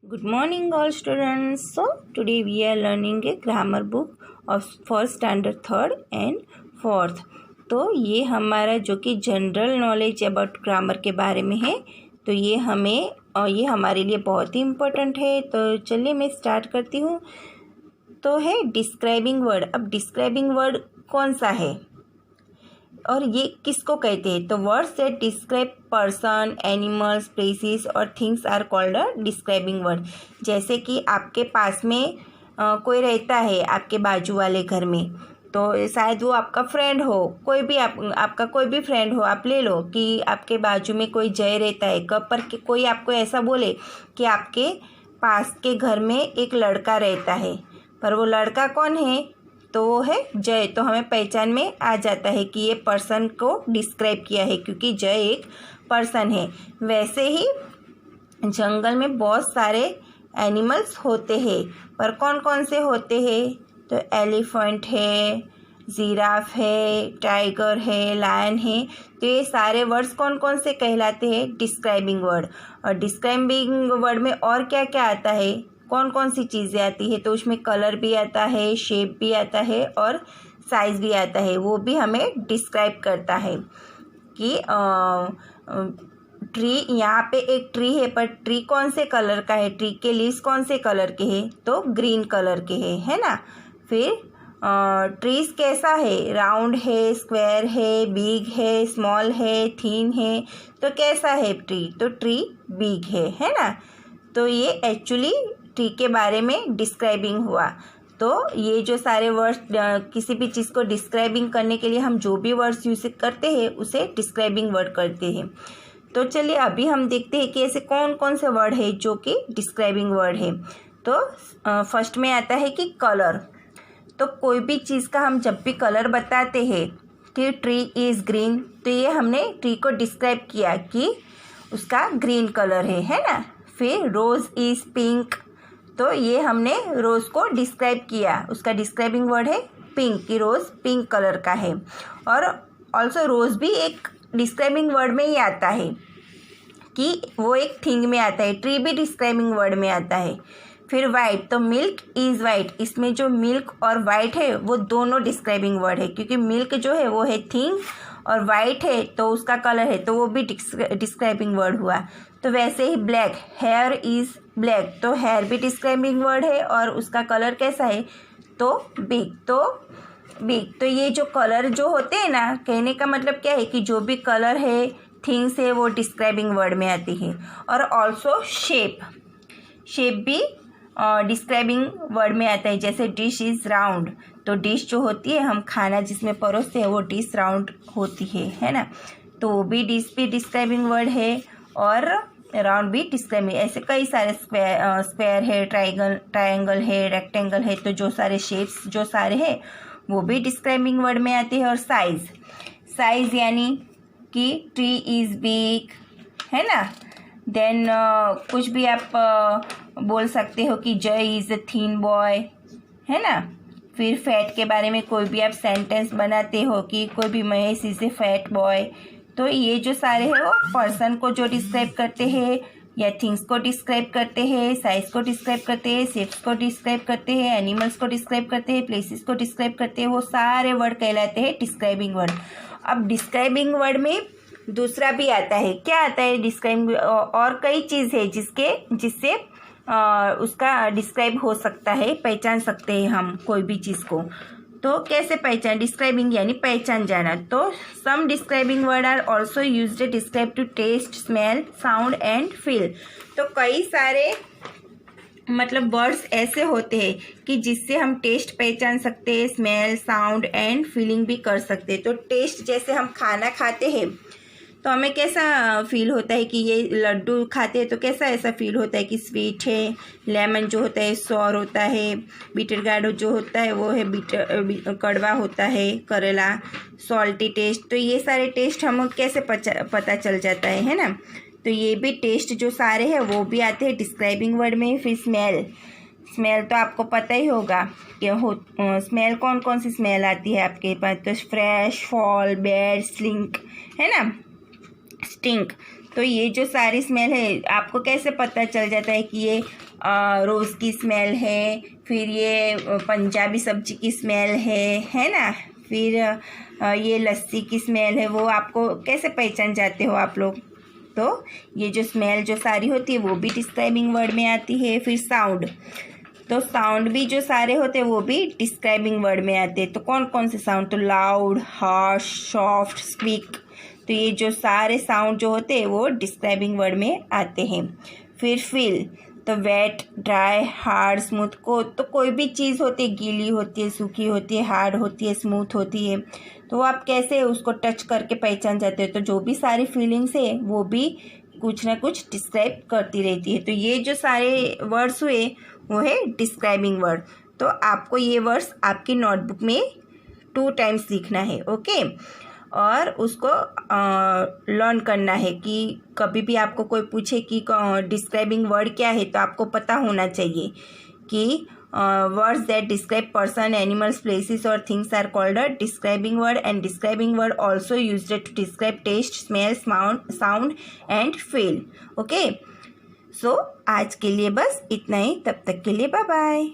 Good morning all students. So today we are learning a grammar book for standard 3rd and 4th. तो ये हमारा जो कि general knowledge about grammar के बारे में है, तो ये हमारे लिए बहुत ही इम्पोर्टेंट है। तो चलिए मैं स्टार्ट करती हूँ। तो है डिस्क्राइबिंग वर्ड। अब डिस्क्राइबिंग वर्ड कौन सा है और ये किसको कहते हैं? तो words that describe person, animals, places और things are called a describing word. जैसे कि आपके पास में कोई रहता है, आपके बाजू वाले घर में, तो शायद वो आपका फ्रेंड हो, कोई भी आपका कोई भी फ्रेंड हो, आप ले लो कि आपके बाजू में कोई जय रहता है। कब पर कोई आपको ऐसा बोले कि आपके पास के घर में एक लड़का रहता है, पर वो लड़का कौन है? तो वो है जय। तो हमें पहचान में आ जाता है कि ये पर्सन को डिस्क्राइब किया है, क्योंकि जय एक पर्सन है। वैसे ही जंगल में बहुत सारे एनिमल्स होते हैं, पर कौन कौन से होते हैं? तो एलिफेंट है, जिराफ है, टाइगर है, लायन है। तो ये सारे वर्ड्स कौन कौन से कहलाते हैं? Describing word. और डिस्क्राइबिंग वर्ड में और क्या क्या आता है, कौन कौन सी चीज़ें आती है? तो उसमें कलर भी आता है, शेप भी आता है और साइज़ भी आता है। वो भी हमें डिस्क्राइब करता है कि ट्री, यहाँ पे एक ट्री है, पर ट्री कौन से कलर का है? ट्री के लीव्स कौन से कलर के हैं? तो ग्रीन कलर के है ना। फिर ट्रीज कैसा है? राउंड है, स्क्वायर है, बिग है, स्मॉल है, थिन है। तो कैसा है ट्री? तो ट्री बिग है ना। तो ये एक्चुअली ट्री के बारे में डिस्क्राइबिंग हुआ। तो ये जो सारे वर्ड्स, किसी भी चीज़ को डिस्क्राइबिंग करने के लिए हम जो भी वर्ड्स यूज करते हैं उसे डिस्क्राइबिंग वर्ड करते हैं। तो चलिए अभी हम देखते हैं कि ऐसे कौन कौन से वर्ड है जो कि डिस्क्राइबिंग वर्ड है। तो फर्स्ट में आता है कि कलर। तो कोई भी चीज़ का हम जब भी कलर बताते हैं कि ट्री इज़ ग्रीन, तो ये हमने ट्री को डिस्क्राइब किया कि उसका ग्रीन कलर है ना। फिर रोज़ इज़ पिंक, तो ये हमने रोज़ को डिस्क्राइब किया, उसका डिस्क्राइबिंग वर्ड है पिंक, कि रोज़ पिंक कलर का है। और ऑल्सो रोज़ भी एक डिस्क्राइबिंग वर्ड में ही आता है कि वो एक थिंग में आता है। ट्री भी डिस्क्राइबिंग वर्ड में आता है। फिर वाइट, तो मिल्क इज़ वाइट, इसमें जो मिल्क और वाइट है वो दोनों डिस्क्राइबिंग वर्ड है, क्योंकि मिल्क जो है वो है थिंग और वाइट है तो उसका कलर है, तो वो भी डिस्क्राइबिंग वर्ड हुआ। तो वैसे ही ब्लैक, हेयर इज़ ब्लैक, तो हेयर भी डिस्क्राइबिंग वर्ड है और उसका कलर कैसा है? तो बिग। तो ये जो कलर जो होते हैं ना, कहने का मतलब क्या है कि जो भी कलर है, थिंग्स है, वो डिस्क्राइबिंग वर्ड में आती है। और ऑल्सो शेप भी डिस्क्राइबिंग वर्ड में आता है। जैसे डिश इज़ राउंड, तो डिश जो होती है, हम खाना जिसमें परोसते हैं, वो डिश राउंड होती है ना। तो वो भी डिश भी डिस्क्राइबिंग वर्ड है और राउंड भी डिस्क्राइबिंग। ऐसे कई सारे स्क्वायर है, ट्रायंगल है, रेक्टेंगल है। तो जो सारे शेप्स जो सारे हैं वो भी डिस्क्राइबिंग वर्ड में आते हैं। और साइज यानी कि ट्री इज़ बिग, है ना। देन कुछ भी आप बोल सकते हो कि जय इज़ अ थिन बॉय, है ना। फिर फैट के बारे में कोई भी आप सेंटेंस बनाते हो कि कोई भी Mahesh is a fat boy. तो ये जो सारे हैं वो पर्सन को जो डिस्क्राइब करते हैं या थिंग्स को डिस्क्राइब करते हैं, साइज को डिस्क्राइब करते हैं, शेप्स को डिस्क्राइब करते हैं, एनिमल्स को डिस्क्राइब करते हैं, प्लेसेस को डिस्क्राइब करते हैं। वो सारे वर्ड कहलाते हैं डिस्क्राइबिंग वर्ड। अब डिस्क्राइबिंग वर्ड में दूसरा भी आता है। क्या आता है डिस्क्राइबिंग? और कई चीज़ है जिससे उसका डिस्क्राइब हो सकता है, पहचान सकते हैं हम कोई भी चीज़ को। तो कैसे पहचान? डिस्क्राइबिंग यानी पहचान जाना। तो some describing word are also used describe to taste, smell, sound and feel. तो कई सारे मतलब वर्ड्स ऐसे होते हैं कि जिससे हम टेस्ट पहचान सकते हैं, स्मेल, साउंड एंड फीलिंग भी कर सकते हैं। तो टेस्ट, जैसे हम खाना खाते हैं तो हमें कैसा फील होता है कि ये लड्डू खाते हैं तो कैसा ऐसा फील होता है कि स्वीट है, लेमन जो होता है सॉर होता है, बीटर गार्ड जो होता है वो है कड़वा होता है, करेला सॉल्टी टेस्ट। तो ये सारे टेस्ट हमें कैसे पता चल जाता है ना। तो ये भी टेस्ट जो सारे हैं वो भी आते हैं डिस्क्राइबिंग वर्ड में। फिर स्मेल तो आपको पता ही होगा कि स्मेल कौन कौन सी स्मेल आती है आपके पास? तो फ्रेश, फॉल, बैड, स्लिंक, है ना, स्टिंक। तो ये जो सारी स्मेल है आपको कैसे पता चल जाता है कि ये रोज़ की स्मेल है, फिर ये पंजाबी सब्जी की स्मेल है ना, फिर ये लस्सी की स्मेल है, वो आपको कैसे पहचान जाते हो आप लोग? तो ये जो स्मेल जो सारी होती है वो भी डिस्क्राइबिंग वर्ड में आती है। फिर साउंड, तो साउंड भी जो सारे होते हैं वो भी डिस्क्राइबिंग वर्ड में आते हैं। तो कौन कौन से साउंड? तो लाउड, हार्श, सॉफ्ट, स्क्वीक, तो ये जो सारे साउंड जो होते हैं वो डिस्क्राइबिंग वर्ड में आते हैं। फिर फील, तो वेट, ड्राई, हार्ड, स्मूथ, को तो कोई भी चीज़ होती है, गीली होती है, सूखी होती है, हार्ड होती है, स्मूथ होती है, तो आप कैसे उसको टच करके पहचान जाते हो? तो जो भी सारी फीलिंग्स है वो भी कुछ ना कुछ डिस्क्राइब करती रहती है। तो ये जो सारे वर्ड्स हुए वो है डिस्क्राइबिंग वर्ड। तो आपको ये वर्ड्स आपकी नोटबुक में 2 टाइम्स लिखना है, ओके, और उसको लर्न करना है कि कभी भी आपको कोई पूछे कि डिस्क्राइबिंग वर्ड क्या है तो आपको पता होना चाहिए कि words that describe person, animals, places or things are called a describing word, and describing word also used to describe taste, smell, sound and feel. Okay, so आज के लिए बस इतना ही, तब तक के लिए बाय बाय।